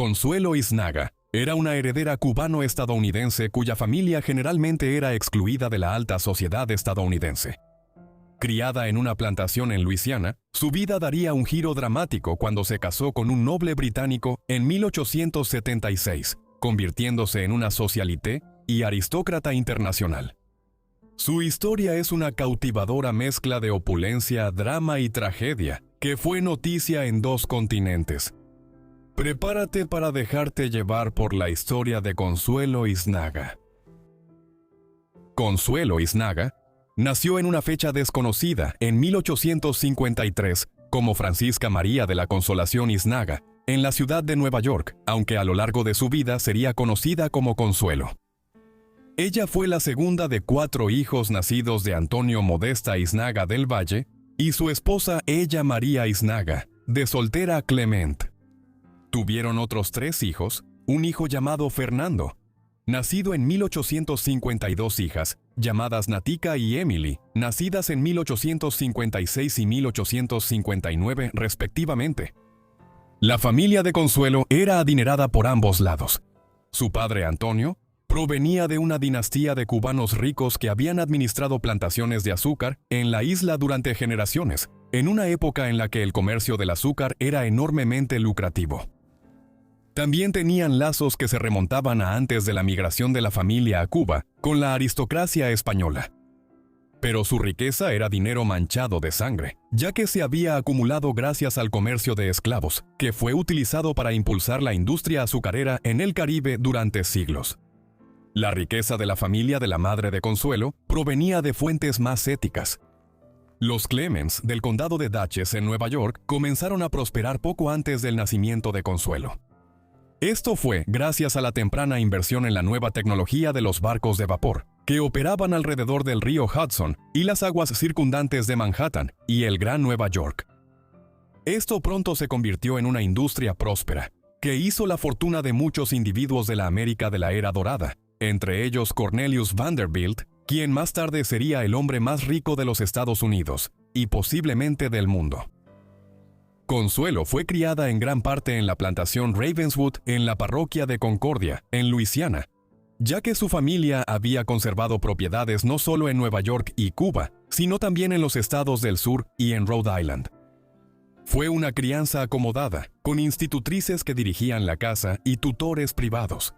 Consuelo Yznaga era una heredera cubano-estadounidense cuya familia generalmente era excluida de la alta sociedad estadounidense. Criada en una plantación en Luisiana, su vida daría un giro dramático cuando se casó con un noble británico en 1876, convirtiéndose en una socialité y aristócrata internacional. Su historia es una cautivadora mezcla de opulencia, drama y tragedia, que fue noticia en 2 continentes. Prepárate para dejarte llevar por la historia de Consuelo Yznaga. Consuelo Yznaga nació en una fecha desconocida en 1853 como Francisca María de la Consolación Yznaga, en la ciudad de Nueva York, aunque a lo largo de su vida sería conocida como Consuelo. Ella fue la segunda de 4 hijos nacidos de Antonio Modesta Yznaga del Valle y su esposa Ella María Yznaga, de soltera Clement. Tuvieron otros 3 hijos, un hijo llamado Fernando, nacido en 1852 hijas, llamadas Natica y Emily, nacidas en 1856 y 1859 respectivamente. La familia de Consuelo era adinerada por ambos lados. Su padre Antonio provenía de una dinastía de cubanos ricos que habían administrado plantaciones de azúcar en la isla durante generaciones, en una época en la que el comercio del azúcar era enormemente lucrativo. También tenían lazos que se remontaban a antes de la migración de la familia a Cuba con la aristocracia española. Pero su riqueza era dinero manchado de sangre, ya que se había acumulado gracias al comercio de esclavos, que fue utilizado para impulsar la industria azucarera en el Caribe durante siglos. La riqueza de la familia de la madre de Consuelo provenía de fuentes más éticas. Los Clements del condado de Dutchess en Nueva York comenzaron a prosperar poco antes del nacimiento de Consuelo. Esto fue gracias a la temprana inversión en la nueva tecnología de los barcos de vapor, que operaban alrededor del río Hudson y las aguas circundantes de Manhattan y el Gran Nueva York. Esto pronto se convirtió en una industria próspera, que hizo la fortuna de muchos individuos de la América de la Era Dorada, entre ellos Cornelius Vanderbilt, quien más tarde sería el hombre más rico de los Estados Unidos, y posiblemente del mundo. Consuelo fue criada en gran parte en la plantación Ravenswood en la parroquia de Concordia, en Luisiana, ya que su familia había conservado propiedades no solo en Nueva York y Cuba, sino también en los estados del sur y en Rhode Island. Fue una crianza acomodada, con institutrices que dirigían la casa y tutores privados.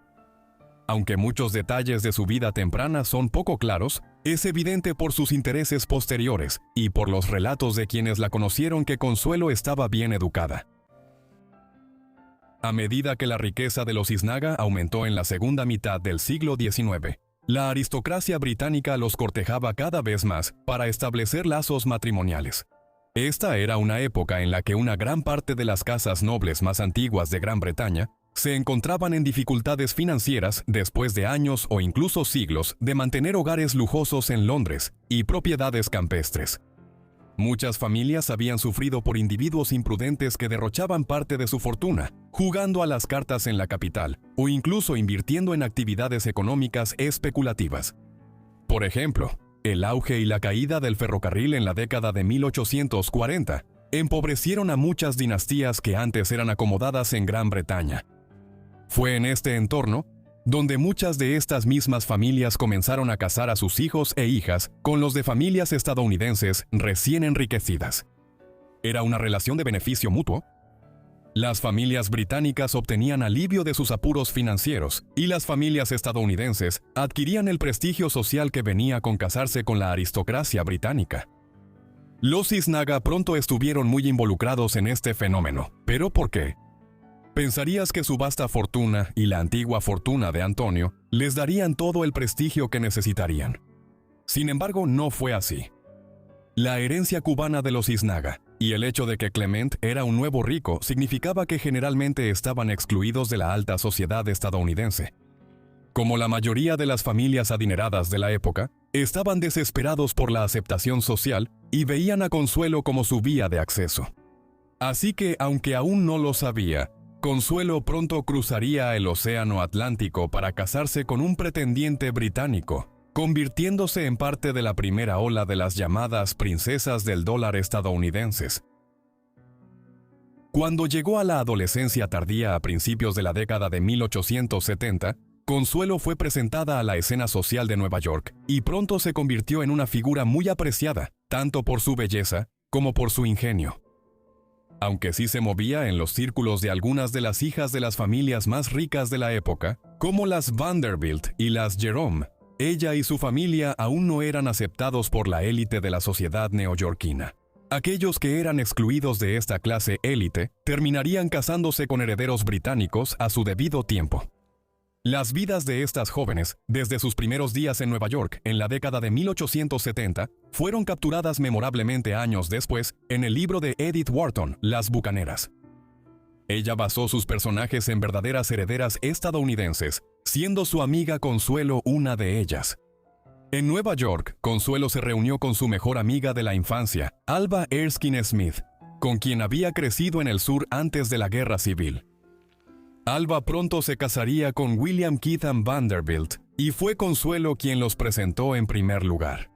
Aunque muchos detalles de su vida temprana son poco claros, es evidente por sus intereses posteriores y por los relatos de quienes la conocieron que Consuelo estaba bien educada. A medida que la riqueza de los Yznaga aumentó en la segunda mitad del siglo XIX, la aristocracia británica los cortejaba cada vez más para establecer lazos matrimoniales. Esta era una época en la que una gran parte de las casas nobles más antiguas de Gran Bretaña se encontraban en dificultades financieras después de años o incluso siglos de mantener hogares lujosos en Londres y propiedades campestres. Muchas familias habían sufrido por individuos imprudentes que derrochaban parte de su fortuna, jugando a las cartas en la capital o incluso invirtiendo en actividades económicas especulativas. Por ejemplo, el auge y la caída del ferrocarril en la década de 1840 empobrecieron a muchas dinastías que antes eran acomodadas en Gran Bretaña. Fue en este entorno donde muchas de estas mismas familias comenzaron a casar a sus hijos e hijas con los de familias estadounidenses recién enriquecidas. Era una relación de beneficio mutuo. Las familias británicas obtenían alivio de sus apuros financieros y las familias estadounidenses adquirían el prestigio social que venía con casarse con la aristocracia británica. Los Yznaga pronto estuvieron muy involucrados en este fenómeno. ¿Pero por qué? Pensarías que su vasta fortuna y la antigua fortuna de Antonio les darían todo el prestigio que necesitarían. Sin embargo, no fue así. La herencia cubana de los Yznaga y el hecho de que Clement era un nuevo rico significaba que generalmente estaban excluidos de la alta sociedad estadounidense. Como la mayoría de las familias adineradas de la época, estaban desesperados por la aceptación social y veían a Consuelo como su vía de acceso. Así que, aunque aún no lo sabía, Consuelo pronto cruzaría el Océano Atlántico para casarse con un pretendiente británico, convirtiéndose en parte de la primera ola de las llamadas princesas del dólar estadounidenses. Cuando llegó a la adolescencia tardía a principios de la década de 1870, Consuelo fue presentada a la escena social de Nueva York y pronto se convirtió en una figura muy apreciada, tanto por su belleza como por su ingenio. Aunque sí se movía en los círculos de algunas de las hijas de las familias más ricas de la época, como las Vanderbilt y las Jerome, ella y su familia aún no eran aceptados por la élite de la sociedad neoyorquina. Aquellos que eran excluidos de esta clase élite terminarían casándose con herederos británicos a su debido tiempo. Las vidas de estas jóvenes, desde sus primeros días en Nueva York en la década de 1870, fueron capturadas memorablemente años después en el libro de Edith Wharton, Las Bucaneras. Ella basó sus personajes en verdaderas herederas estadounidenses, siendo su amiga Consuelo una de ellas. En Nueva York, Consuelo se reunió con su mejor amiga de la infancia, Alva Erskine Smith, con quien había crecido en el sur antes de la Guerra Civil. Alva pronto se casaría con William Keaton Vanderbilt, y fue Consuelo quien los presentó en primer lugar.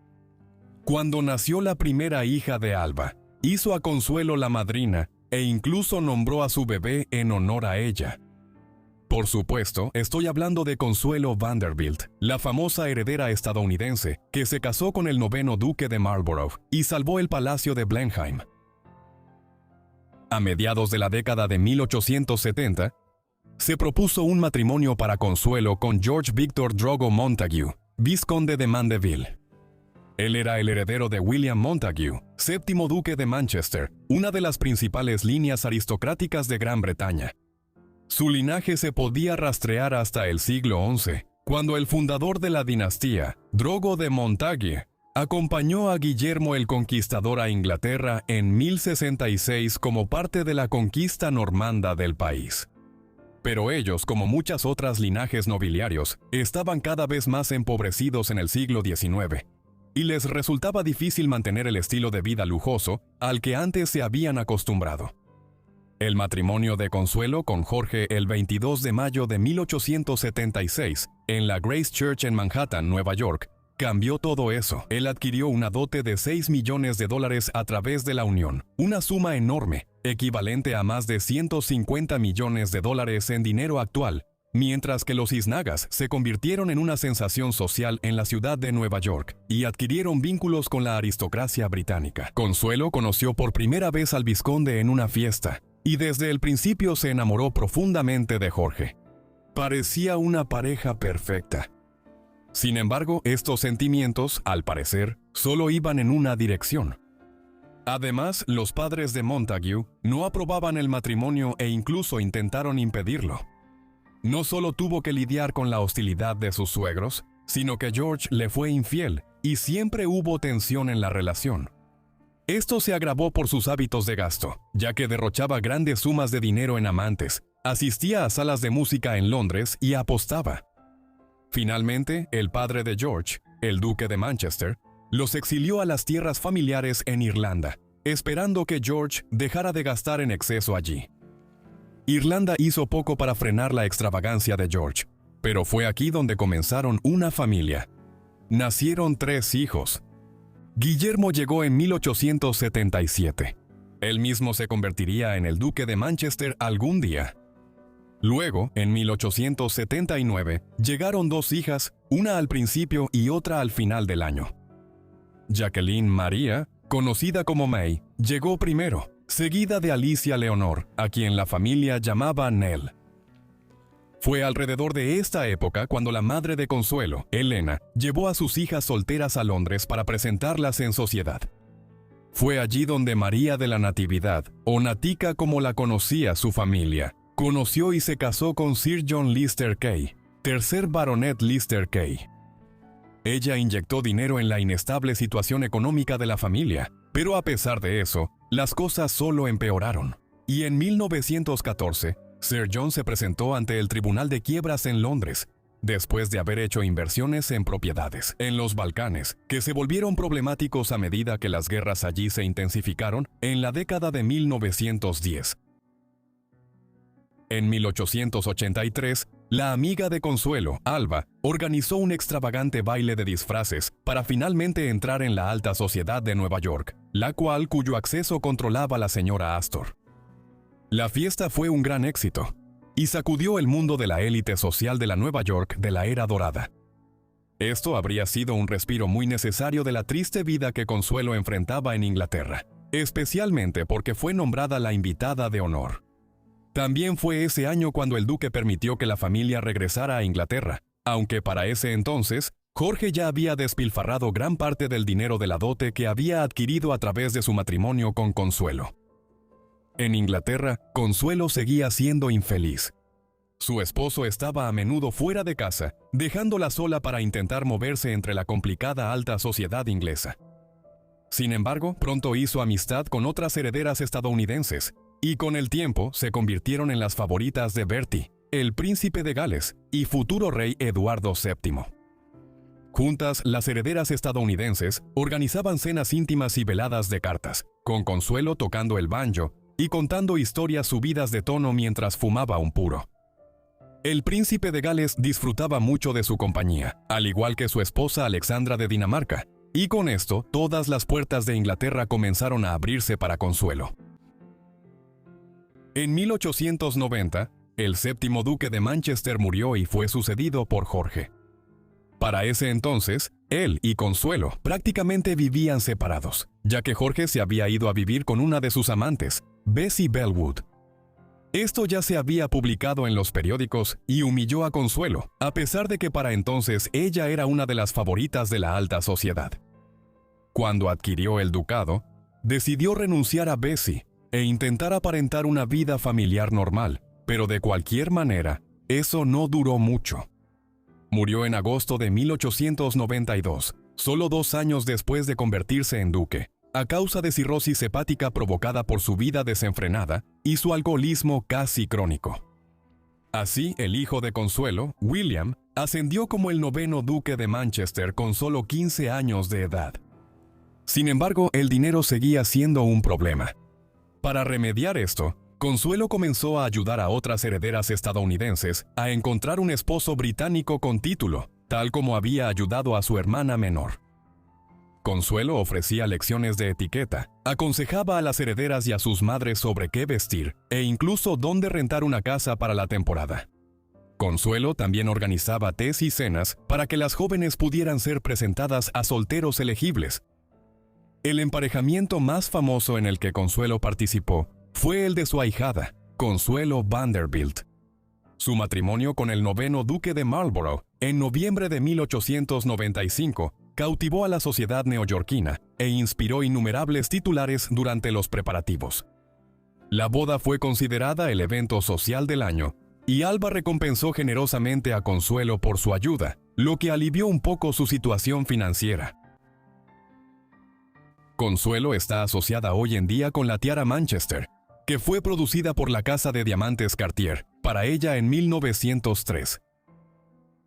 Cuando nació la primera hija de Alva, hizo a Consuelo la madrina e incluso nombró a su bebé en honor a ella. Por supuesto, estoy hablando de Consuelo Vanderbilt, la famosa heredera estadounidense que se casó con el 9º duque de Marlborough y salvó el palacio de Blenheim. A mediados de la década de 1870, se propuso un matrimonio para Consuelo con George Victor Drogo Montague, vizconde de Mandeville. Él era el heredero de William Montague, séptimo duque de Manchester, una de las principales líneas aristocráticas de Gran Bretaña. Su linaje se podía rastrear hasta el siglo XI, cuando el fundador de la dinastía, Drogo de Montague, acompañó a Guillermo el Conquistador a Inglaterra en 1066 como parte de la conquista normanda del país. Pero ellos, como muchas otras linajes nobiliarios, estaban cada vez más empobrecidos en el siglo XIX, y les resultaba difícil mantener el estilo de vida lujoso al que antes se habían acostumbrado. El matrimonio de Consuelo con Jorge el 22 de mayo de 1876, en la Grace Church en Manhattan, Nueva York, cambió todo eso. Él adquirió una dote de $6 millones a través de la unión, una suma enorme, equivalente a más de $150 millones en dinero actual, mientras que los Isnagas se convirtieron en una sensación social en la ciudad de Nueva York y adquirieron vínculos con la aristocracia británica. Consuelo conoció por primera vez al vizconde en una fiesta, y desde el principio se enamoró profundamente de Jorge. Parecía una pareja perfecta. Sin embargo, estos sentimientos, al parecer, solo iban en una dirección. Además, los padres de Montague no aprobaban el matrimonio e incluso intentaron impedirlo. No solo tuvo que lidiar con la hostilidad de sus suegros, sino que George le fue infiel y siempre hubo tensión en la relación. Esto se agravó por sus hábitos de gasto, ya que derrochaba grandes sumas de dinero en amantes, asistía a salas de música en Londres y apostaba. Finalmente, el padre de George, el duque de Manchester, los exilió a las tierras familiares en Irlanda, esperando que George dejara de gastar en exceso allí. Irlanda hizo poco para frenar la extravagancia de George, pero fue aquí donde comenzaron una familia. Nacieron 3 hijos. Guillermo llegó en 1877. Él mismo se convertiría en el duque de Manchester algún día. Luego, en 1879, llegaron 2 hijas, una al principio y otra al final del año. Jacqueline María, conocida como May, llegó primero, seguida de Alicia Leonor, a quien la familia llamaba Nell. Fue alrededor de esta época cuando la madre de Consuelo, Elena, llevó a sus hijas solteras a Londres para presentarlas en sociedad. Fue allí donde María de la Natividad, o Natica como la conocía su familia, conoció y se casó con Sir John Lister Kay, tercer baronet Lister Kay. Ella inyectó dinero en la inestable situación económica de la familia, pero a pesar de eso, las cosas solo empeoraron. Y en 1914, Sir John se presentó ante el Tribunal de Quiebras en Londres, después de haber hecho inversiones en propiedades en los Balcanes, que se volvieron problemáticos a medida que las guerras allí se intensificaron en la década de 1910. En 1883, la amiga de Consuelo, Alva, organizó un extravagante baile de disfraces para finalmente entrar en la alta sociedad de Nueva York, cuyo acceso controlaba la señora Astor. La fiesta fue un gran éxito y sacudió el mundo de la élite social de la Nueva York de la era dorada. Esto habría sido un respiro muy necesario de la triste vida que Consuelo enfrentaba en Inglaterra, especialmente porque fue nombrada la invitada de honor. También fue ese año cuando el duque permitió que la familia regresara a Inglaterra, aunque para ese entonces, Jorge ya había despilfarrado gran parte del dinero de la dote que había adquirido a través de su matrimonio con Consuelo. En Inglaterra, Consuelo seguía siendo infeliz. Su esposo estaba a menudo fuera de casa, dejándola sola para intentar moverse entre la complicada alta sociedad inglesa. Sin embargo, pronto hizo amistad con otras herederas estadounidenses, y con el tiempo se convirtieron en las favoritas de Bertie, el príncipe de Gales y futuro rey Eduardo VII. Juntas, las herederas estadounidenses organizaban cenas íntimas y veladas de cartas, con Consuelo tocando el banjo y contando historias subidas de tono mientras fumaba un puro. El príncipe de Gales disfrutaba mucho de su compañía, al igual que su esposa Alexandra de Dinamarca, y con esto todas las puertas de Inglaterra comenzaron a abrirse para Consuelo. En 1890, el séptimo duque de Manchester murió y fue sucedido por Jorge. Para ese entonces, él y Consuelo prácticamente vivían separados, ya que Jorge se había ido a vivir con una de sus amantes, Bessie Bellwood. Esto ya se había publicado en los periódicos y humilló a Consuelo, a pesar de que para entonces ella era una de las favoritas de la alta sociedad. Cuando adquirió el ducado, decidió renunciar a Bessie e intentar aparentar una vida familiar normal, pero de cualquier manera, eso no duró mucho. Murió en agosto de 1892, solo 2 años después de convertirse en duque, a causa de cirrosis hepática provocada por su vida desenfrenada y su alcoholismo casi crónico. Así, el hijo de Consuelo, William, ascendió como el 9º duque de Manchester con solo 15 años de edad. Sin embargo, el dinero seguía siendo un problema. Para remediar esto, Consuelo comenzó a ayudar a otras herederas estadounidenses a encontrar un esposo británico con título, tal como había ayudado a su hermana menor. Consuelo ofrecía lecciones de etiqueta, aconsejaba a las herederas y a sus madres sobre qué vestir e incluso dónde rentar una casa para la temporada. Consuelo también organizaba tés y cenas para que las jóvenes pudieran ser presentadas a solteros elegibles. El emparejamiento más famoso en el que Consuelo participó fue el de su ahijada, Consuelo Vanderbilt. Su matrimonio con el 9º duque de Marlborough, en noviembre de 1895, cautivó a la sociedad neoyorquina e inspiró innumerables titulares durante los preparativos. La boda fue considerada el evento social del año, y Alba recompensó generosamente a Consuelo por su ayuda, lo que alivió un poco su situación financiera. Consuelo está asociada hoy en día con la tiara Manchester, que fue producida por la casa de diamantes Cartier para ella en 1903.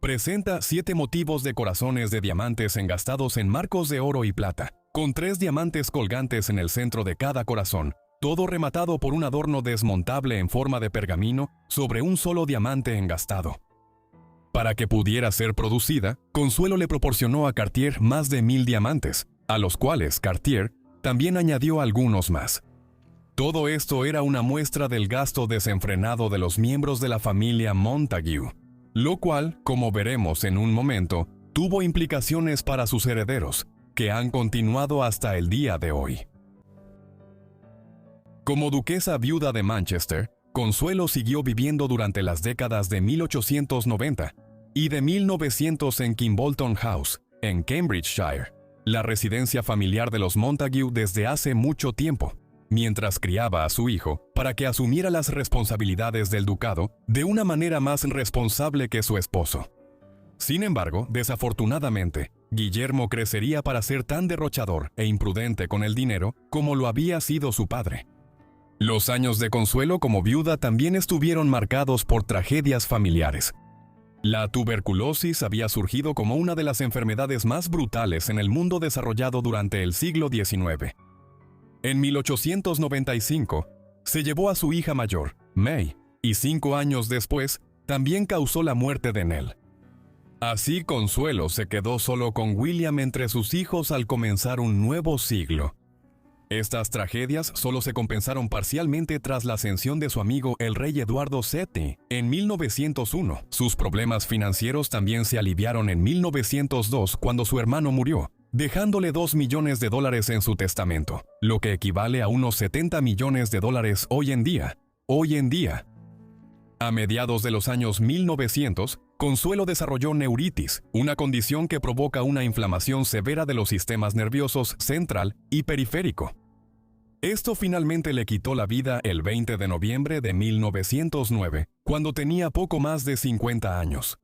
Presenta 7 motivos de corazones de diamantes engastados en marcos de oro y plata, con 3 diamantes colgantes en el centro de cada corazón, todo rematado por un adorno desmontable en forma de pergamino sobre un solo diamante engastado. Para que pudiera ser producida, Consuelo le proporcionó a Cartier más de 1000 diamantes, a los cuales Cartier también añadió algunos más. Todo esto era una muestra del gasto desenfrenado de los miembros de la familia Montague, lo cual, como veremos en un momento, tuvo implicaciones para sus herederos, que han continuado hasta el día de hoy. Como duquesa viuda de Manchester, Consuelo siguió viviendo durante las décadas de 1890 y de 1900 en Kimbolton House, en Cambridgeshire, la residencia familiar de los Montague desde hace mucho tiempo, mientras criaba a su hijo para que asumiera las responsabilidades del ducado de una manera más responsable que su esposo. Sin embargo, desafortunadamente, Guillermo crecería para ser tan derrochador e imprudente con el dinero como lo había sido su padre. Los años de Consuelo como viuda también estuvieron marcados por tragedias familiares. La tuberculosis había surgido como una de las enfermedades más brutales en el mundo desarrollado durante el siglo XIX. En 1895, se llevó a su hija mayor, May, y 5 años después, también causó la muerte de Nell. Así Consuelo se quedó solo con William entre sus hijos al comenzar un nuevo siglo. Estas tragedias solo se compensaron parcialmente tras la ascensión de su amigo el rey Eduardo VII en 1901. Sus problemas financieros también se aliviaron en 1902 cuando su hermano murió, dejándole $2 millones en su testamento, lo que equivale a unos $70 millones hoy en día. A mediados de los años 1900, Consuelo desarrolló neuritis, una condición que provoca una inflamación severa de los sistemas nerviosos central y periférico. Esto finalmente le quitó la vida el 20 de noviembre de 1909, cuando tenía poco más de 50 años.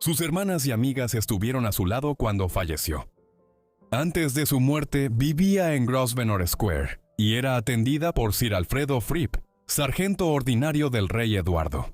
Sus hermanas y amigas estuvieron a su lado cuando falleció. Antes de su muerte, vivía en Grosvenor Square y era atendida por Sir Alfredo Fripp, sargento ordinario del rey Eduardo.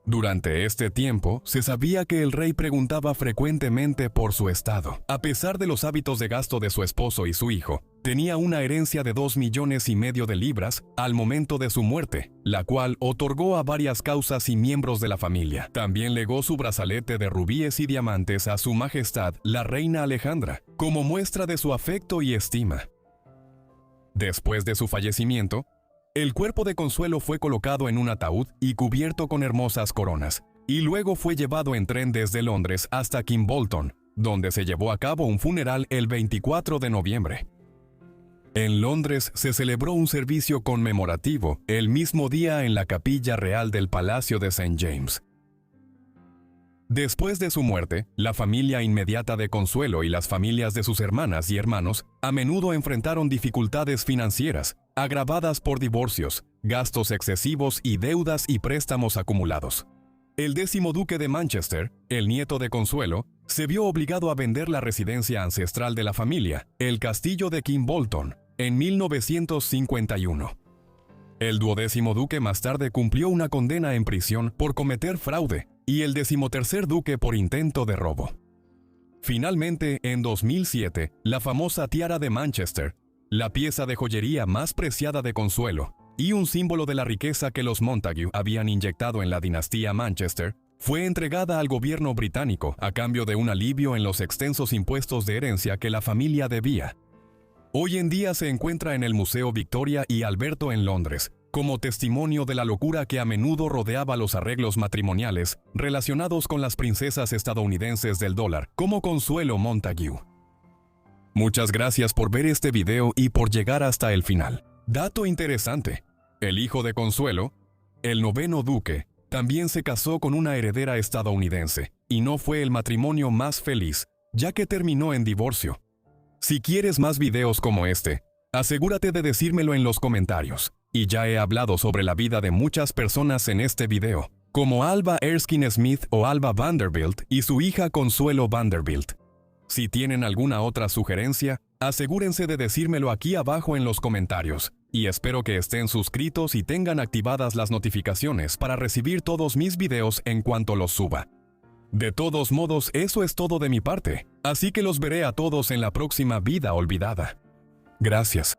Durante este tiempo, se sabía que el rey preguntaba frecuentemente por su estado. A pesar de los hábitos de gasto de su esposo y su hijo, tenía una herencia de $2,5 millones de libras al momento de su muerte, la cual otorgó a varias causas y miembros de la familia. También legó su brazalete de rubíes y diamantes a su majestad, la reina Alejandra, como muestra de su afecto y estima. Después de su fallecimiento, el cuerpo de Consuelo fue colocado en un ataúd y cubierto con hermosas coronas, y luego fue llevado en tren desde Londres hasta Kimbolton, donde se llevó a cabo un funeral el 24 de noviembre. En Londres se celebró un servicio conmemorativo el mismo día en la Capilla Real del Palacio de St. James. Después de su muerte, la familia inmediata de Consuelo y las familias de sus hermanas y hermanos a menudo enfrentaron dificultades financieras, agravadas por divorcios, gastos excesivos y deudas y préstamos acumulados. El 10º duque de Manchester, el nieto de Consuelo, se vio obligado a vender la residencia ancestral de la familia, el castillo de Kimbolton, en 1951. El 12º duque más tarde cumplió una condena en prisión por cometer fraude, y el 13º duque por intento de robo. Finalmente, en 2007, la famosa tiara de Manchester, la pieza de joyería más preciada de Consuelo, y un símbolo de la riqueza que los Montagu habían inyectado en la dinastía Manchester, fue entregada al gobierno británico a cambio de un alivio en los extensos impuestos de herencia que la familia debía. Hoy en día se encuentra en el Museo Victoria y Alberto en Londres, como testimonio de la locura que a menudo rodeaba los arreglos matrimoniales relacionados con las princesas estadounidenses del dólar, como Consuelo Montagu. Muchas gracias por ver este video y por llegar hasta el final. Dato interesante: el hijo de Consuelo, el 9º duque, también se casó con una heredera estadounidense, y no fue el matrimonio más feliz, ya que terminó en divorcio. Si quieres más videos como este, asegúrate de decírmelo en los comentarios. Y ya he hablado sobre la vida de muchas personas en este video, como Alba Erskine Smith o Alba Vanderbilt y su hija Consuelo Vanderbilt. Si tienen alguna otra sugerencia, asegúrense de decírmelo aquí abajo en los comentarios, y espero que estén suscritos y tengan activadas las notificaciones para recibir todos mis videos en cuanto los suba. De todos modos, eso es todo de mi parte, así que los veré a todos en la próxima Vida Olvidada. Gracias.